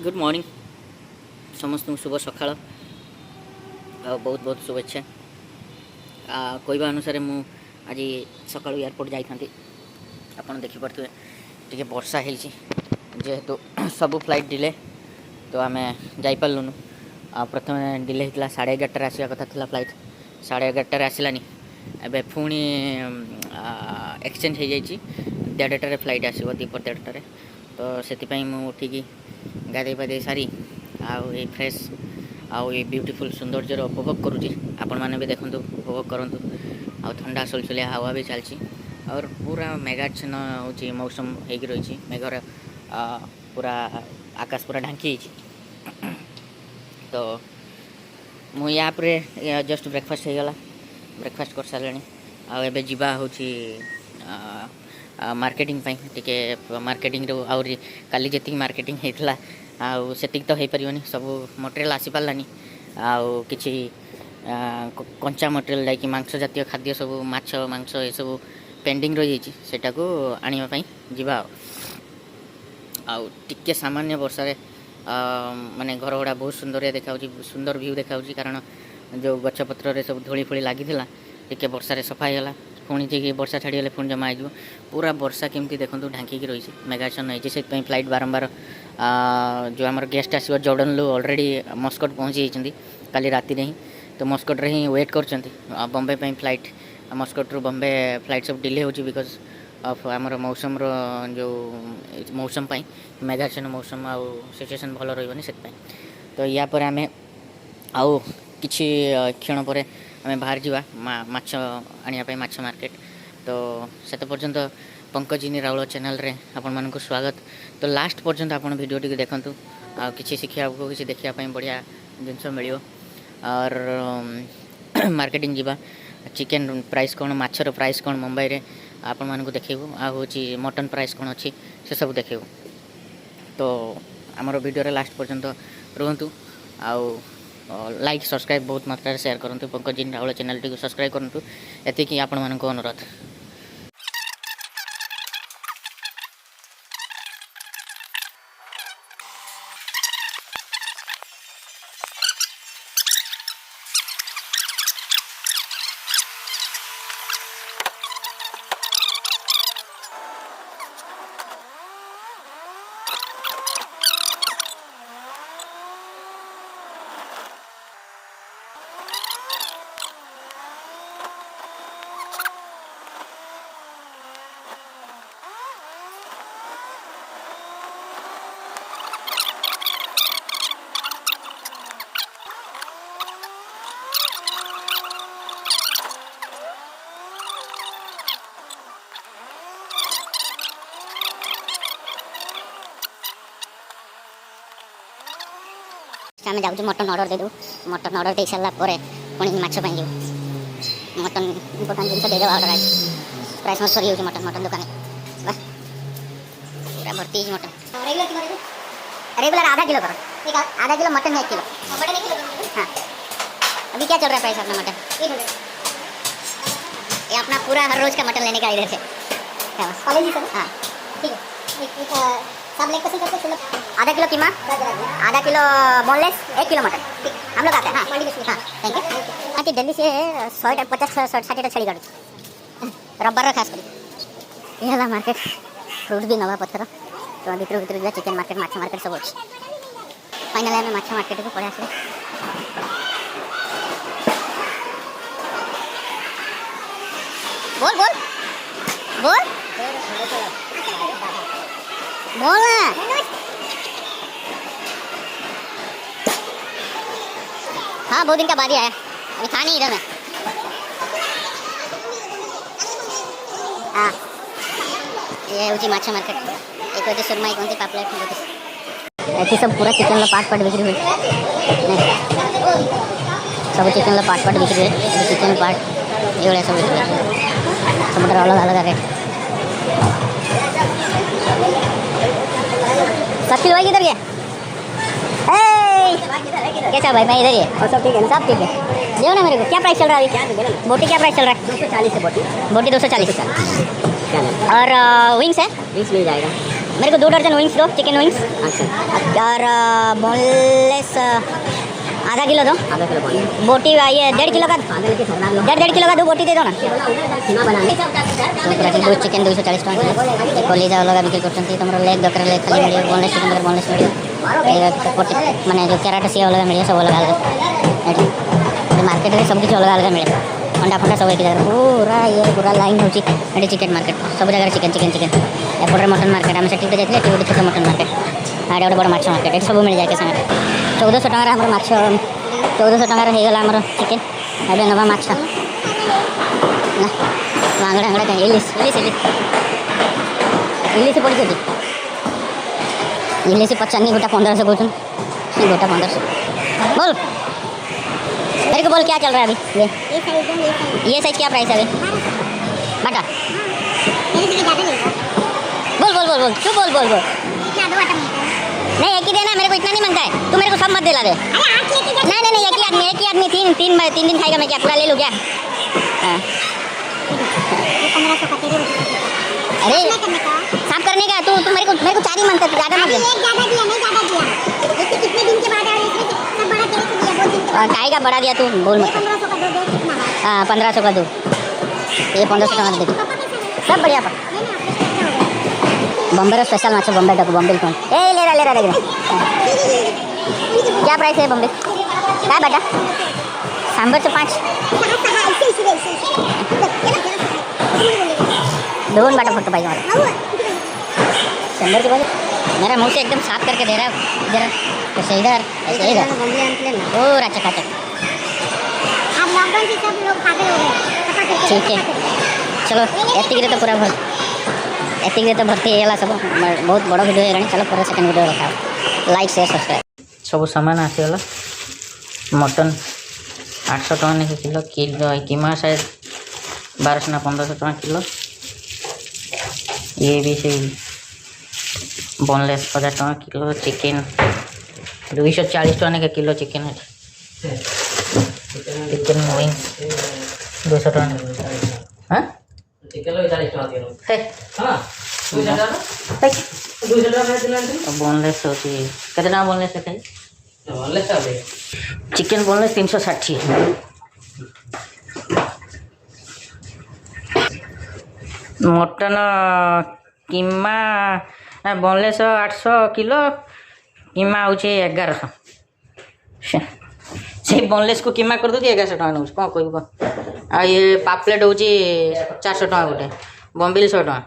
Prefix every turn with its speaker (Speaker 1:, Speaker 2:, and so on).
Speaker 1: Good morning समस्त शुभ सकाळ बहुत बहुत शुभेच्छा। कहवा अनुसार मु आज सका एयरपोर्ट जाती आपड़ देखिपे टे वर्षा जेहेतु सब फ्लाइट डिले तो आम जापरूँ। प्रथम डिले होता 11:30 आसवा कथा था फ्लाइट 11:30 आसलानी एवं पुणी एक्सचेंज हो जाए 1:30 फ्लाइट आसो दीपर 1:30 तो से उठिकी गाधे पाधे सारी आई फ्रेश आई ब्यूटीफुल सौंदर्यर उपभोग करुँची। आपण मैंने भी देखु उपभोग करूँ। आ ठंडा सुलसुलिया हवा भी चलती और पूरा मेघाच्छन्न हो मौसम हो रही मेघर पूरा आकाश पूरा ढांकी तो मु यहाँ पर जस्ट ब्रेकफास्ट होगला ब्रेकफास्ट कर सारे आबे जीवा हूँ मार्केटिंग टिके मार्केटिंग आउरी काली जी मार्केटिंग होता से तो हो पारे सब मटेरियल आसी पारानी आउ कि कंचा मटेरियल जाकि मांस जातीय खाद्य सब माछ मांस ये सब पेंडिंग रही सेटा को आने जीवा आउ टिके सामान्य वर्षा माने घर गुड़ा बहुत सुंदर देखा सुंदर व्यू देखा कारण जो गछपत्र सब धूली फूली लगी टिके वर्षा सफा होगा पुणी जी वर्षा छाड़ीगले पुणी जमा हो पूरा वर्षा केमती देखो ढांकी रही मेघाच्छन्न होती से फ्लाइट बारंबार जो आम गेस्ट आसो जॉर्डन लू ऑलरेडी मस्कट पहुँची जाती काली राति ही तो मस्कट रे ही वेट कर बॉम्बे फ्लाइट मस्कट रू बॉम्बे फ्लाइट सब डिले हो बिकज ऑफ आमर मौसम जो मौसम मेघाच्छन्न मौसम आउ सिचुएसन भल रही से तो या पर आम आउ किछि क्षण पर आम बाहर जावा माछ आने माछ मार्केट तो से पर्यंत पंकजिनी राउल चैनल रे आपण मानक स्वागत। तो लास्ट पर्यंत आप वीडियो टी देखूँ आ कि शिखा कि देखापी बढ़िया जिनस मिल और मार्केटिंग जीवा चिकेन प्राइस कौन माछर प्राइस कौन मुंबई रे आपण मानक देखू आ हूँ मटन प्राइस कौन अच्छी से सब देखू। तो आमर वीडियो लास्ट पर्यंत रुहतु आउ लाइक सब्सक्राइब बहुत मात्रा शेयर करूँ पंकजिनी राउल चैनल टी सब्सक्राइब करूँ एति आपण मानक अनुरोध। आम जाऊँ मटन ऑर्डर देदेव मटन ऑर्डर दे सारा पुणी माछ मटन इम्पोर्टाट जिन देदेव ऑर्डर आज प्राइस मत सरी मटन मटन दुकान वाह पूरा भर्ती मटन रेगुलर आधा किलो करो आधा किलो मटन में 1 किलो हाँ। अभी क्या चल रहा है प्राइस अपना मटन ये अपना पूरा हर रोज का मटन लेने का इधर से हाँ ठीक है सब लेग पसंद करते हैं। आधा किलो कीमा आधा किलो बोनलेस 1 किलो मटन हम लोग आते हैं हाँ थैंक यू। हाँ दिल्ली से 150-60 छड़ी गाड़ी रबर खास कर ये मार्केट फ्रूट भी नवा पत्थर तो भितर भितर चिकेन मार्केट माछ मार्केट सब अच्छे फाइनाली आम माछ मार्केट को पड़े आस बोल बोल बोल बोल हाँ बहुत दिन का बाद ही आया अभी था नहीं इधर में हाँ ये होची माछा मार्केट एक होची सुरमा एक होती पापलेट ऐसे सब पूरा चिकन पार्ट बिक्री हुई सब चिकन पार्ट बिक्री हुए चिकन पार्ट ये सब बिक्री सब अलग अलग रेट 7 किलो किधर गया कैसा भाई मैं इधर ही और सब ठीक है सब ठीक है देव ना मेरे को क्या प्राइस चल रहा है अभी बोटी क्या प्राइस चल रहा है 240 है बोटी 240 और विंग्स है विंग्स मिल जाएगा
Speaker 2: मेरे को 2 दर्जन विंग्स दो, चिकन विंग्स। और बोनलेस आधा किलो दो। बोटी ये 1.5 किलो का, 1.5 किलो का 2 बोटी दे दो ना। दो चिकेन 240 टଙ୍କା कलिजा अलग बिक्री करते तुम लेग दरकार लेग खाली मिले बोनलेस चिकेन दरकार बोनलेस मिले माने जो केराटा सी अलग मिले सब अलग अलग मार्केट में सब किसी अलग अलग मिले अंडा फंडा सब एक जगह पूरा लाइन होची चिकेन मार्केट सब जगह चिकेन चिकेन चिकेन एपटे मटन मार्केट आम से जाते छोट मटन मार्केट आड़े गोटे बड़ माछ मार्केट ये सब मिल जाए सागर 1400 टकर आम माछ 1400 टकर होगला आम चिकेन अब नवा माछ आंगड़ा आंगड़ा कहीं इलिश इलिश इलिश इलिश पड़ी इलिश 50 गोटा 1500 कहूँ गोटा 1500 बोल मेरे को बोल क्या चल रहा है अभी ये साइज क्या प्राइस है अभी बाटा बोल बोल बोल बोल क्यों बोल बोल बोल नहीं एक ही देना मेरे को इतना नहीं मांगता है तू मेरे को सब मत दिला दे नहीं नहीं नहीं एक ही आदमी तीन दिन खाएगा मैं क्या पूरा ले लूँ क्या हाँ अरे साफ करने का तू मेरे को 4 ही मांगता ज़्यादा मत दे काय का बड़ा दिया तू बोल मत हाँ 1500 का दो ये 1500 टका दे सब बढ़िया पर बॉम्बे स्पेशल माछ बॉम्बे डक बॉम्बे कौन ए ले रहा क्या प्राइस है बॉम्बे क्या बेटा सांबर से 5 दोन बाटा फोटो पाई हमारा सांबर के बाद मेरा मुंह से एकदम साफ करके दे रहा है इधर ऐसे इधर और अच्छा खाचा आप लॉकडाउन से सब लोग खाते हो गए ठीक है चलो एतिक तो पूरा एतिक तो भर्ती है सब बहुत बड़ा वीडियो है चलो पूरा सेकंड वीडियो देखा लाइक शेयर सब्सक्राइब
Speaker 1: सब सामान आसीगला मटन 800 टଙ୍କା नहीं किलो कीमा शायद 1200 ना 1500 टଙ୍କା किलो ये भी से बोनलेस 1000 टଙ୍କା किलो चिकेन 240 टଙ୍କା नहीं किलो चिकेन है चिकेन विंग्स 200 टଙ୍କା हाँ चिकेन 40 टଙ୍କା दियो हाँ 200 टଙ୍କା बोनलेस होती केते ना बोनलेस है बोनलेस चिकेन बोनलेस 360 मटन कीमा बोनलेस 800 किलो कीमा हूँ 1100 से बोनलेस को कीमा कर दूँ 1100 टଙ୍କା नौ कौन कह ये पापलेट हूँ 400 टଙ୍କା गोटे बम्बिल 100 टଙ୍କା